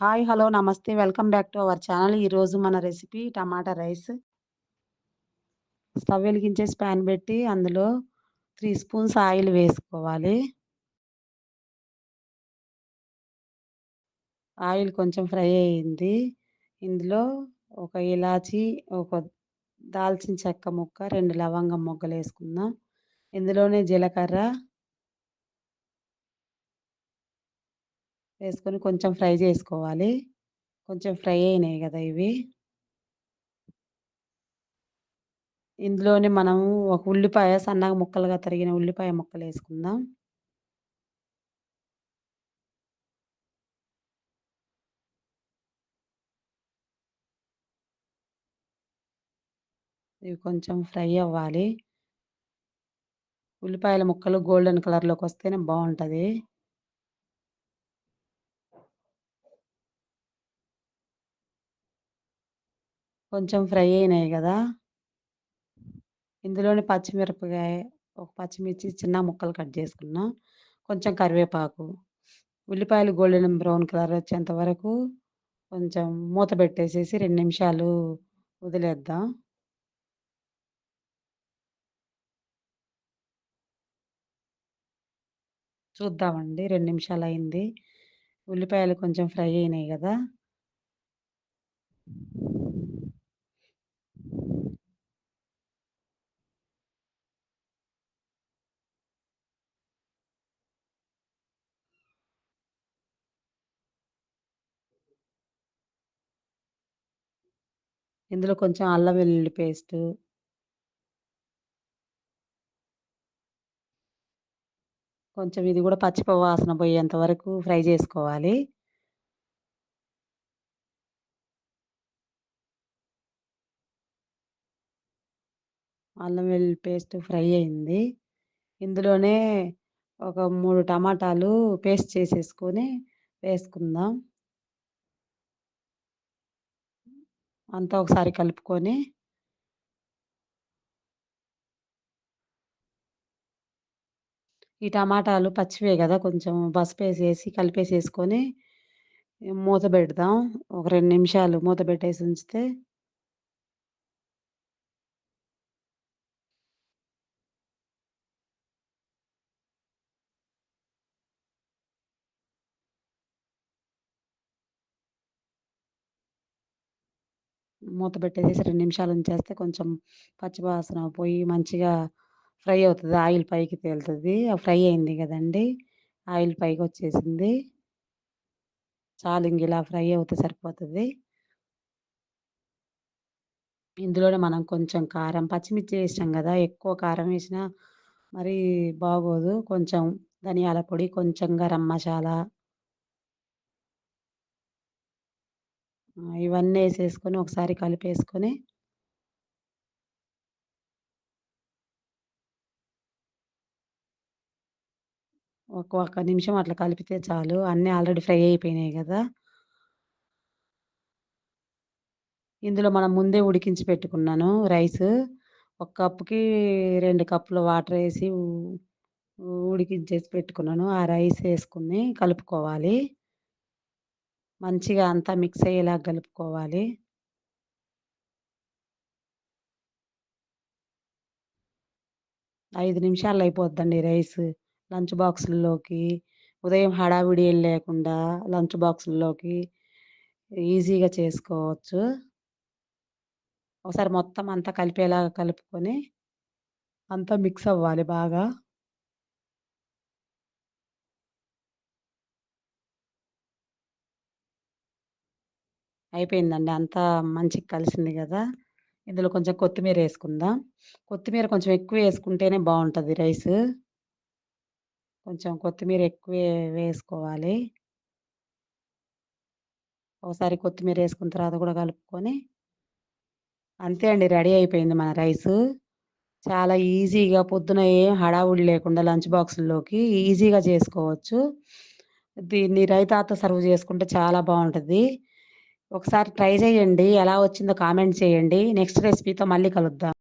Hi! Hello! నమస్తే. Welcome back to our channel. ఈరోజు మన రెసిపీ టమాటా రైస్. స్టవ్ వెలిగించేసి పాన్ పెట్టి అందులో 3 స్పూన్స్ ఆయిల్ వేసుకోవాలి. ఆయిల్ కొంచెం ఫ్రై అయింది. ఇందులో ఒక ఇలాచి, ఒక దాల్చిన చెక్క ముక్క, 2 లవంగం మొగ్గలేసుకుందాం. ఇందులోనే జీలకర్ర వేసుకొని కొంచెం ఫ్రై చేసుకోవాలి. కొంచెం ఫ్రై అయినాయి గదా ఇవి. ఇందులోనే మనము ఒక ఉల్లిపాయ సన్నగా ముక్కలుగా తరిగిన ఉల్లిపాయ ముక్కలేసుకుందాం. ఇవి కొంచెం ఫ్రై అవ్వాలి. ఉల్లిపాయల ముక్కలు గోల్డెన్ కలర్‌లోకొస్తేనే బావుంటది. కొంచెం ఫ్రై అయినాయి గదా! ఇందులోనే పచ్చిమిరపకాయ, ఒక పచ్చిమిర్చి చిన్న ముక్కలు కట్ చేసుకున్నా. కొంచెం కరివేపాకు. ఉల్లిపాయలు గోల్డెన్ బ్రౌన్ కలర్ వచ్చేంత వరకు కొంచెం మూత పెట్టేసేసి 2 నిమిషాలు వదిలేద్దాం. చూద్దామండి 2 నిమిషాలయింది. ఉల్లిపాయలు కొంచెం ఫ్రై అయినాయి గదా! ఇందులో కొంచెం అల్లం వెల్లుల్లి పేస్టు, కొంచెం ఇది గూడా వాసన పోయేంత వరకు ఫ్రై జేసుకోవాలి. అల్లం వెల్లుల్లి పేస్ట్ ఫ్రై అయింది. ఇందులోనే ఒక 3 టమాటాలు పేస్ట్ చేసేసుకొని వేసుకుందాం. అంతా ఒకసారి కలుపుకొని ఈ టమాటాలు పచ్చివే గదా! కొంచెం పసుపేసేసి కలిపేసేసుకొని మూత పెడదాం. ఒక 2 నిమిషాలు మూత పెట్టేసి ఉంచితే మూత పెట్టేసేసి 2 నిమిషాలు ఉంచేస్తే కొంచెం పచ్చివాసన పోయి మంచిగా ఫ్రై అవుతది. ఆయిల్ పైకి తేలుతది. ఫ్రై అయింది గదండీ! ఆయిల్ పైకొచ్చేసింది. చాలు ఇంగిలా ఫ్రై అవుతే సరిపోతది. ఇందులోనే మనం కొంచెం కారం, పచ్చిమిర్చి ఏసాం గదా! ఎక్కువ కారం ఏసినా మరీ బాగోదు. కొంచెం ధనియాల పొడి, కొంచెం గరం మసాలా ఇవన్నీ ఏసేసుకొని ఒకసారి కలిపేసుకొని ఒక్క నిమిషం అట్లా కలిపితే చాలు. అన్నీ ఆల్రెడీ ఫ్రై అయిపోయినాయి గదా! ఇందులో మనం ముందే ఉడికించి పెట్టుకున్నాను రైసు. ఒక కప్పుకి 2 కప్పుల వాటరేసి ఉడికించేసి పెట్టుకున్నాను. ఆ రైస్ ఏసుకొని కలుపుకోవాలి. మంచిగా అంతా మిక్స్ అయ్యేలాగా కలుపుకోవాలి. 5 నిమిషాల్లో అయిపోద్దండి రైసు. లంచ్ బాక్సుల్లోకి ఉదయం హడావిడి ఏం లేకుండా లంచ్ బాక్సుల్లోకి ఈజీగా చేసుకోవచ్చు. ఒకసారి మొత్తం అంతా కలిపేలాగా కలుపుకొని అంతా మిక్స్ అవ్వాలి బాగా. అయిపోయిందండి. అంతా మంచిగా కలిసింది గదా! ఇందులో కొంచెం కొత్తిమీరేసుకుందాం. కొత్తిమీర కొంచెం ఎక్కువేసుకుంటేనే బావుంటది రైసు. కొంచెం కొత్తిమీర ఎక్కువే వేసుకోవాలి. ఒకసారి కొత్తిమీరేసుకున్న తర్వాత గూడా కలుపుకొని అంతే అండి. రెడీ అయిపోయింది మన రైసు. చాలా ఈజీగా పొద్దున ఏం హడావుడి లేకుండా లంచ్ బాక్సుల్లోకి ఈజీగా చేసుకోవచ్చు. దీన్ని రైతాతో సర్వ్ చేసుకుంటే చాలా బావుంటది. ఒకసారి ట్రై చేయండి. ఎలా వచ్చిందో కామెంట్ చేయండి. నెక్స్ట్ రెసిపీతో మళ్ళీ కలుద్దాం.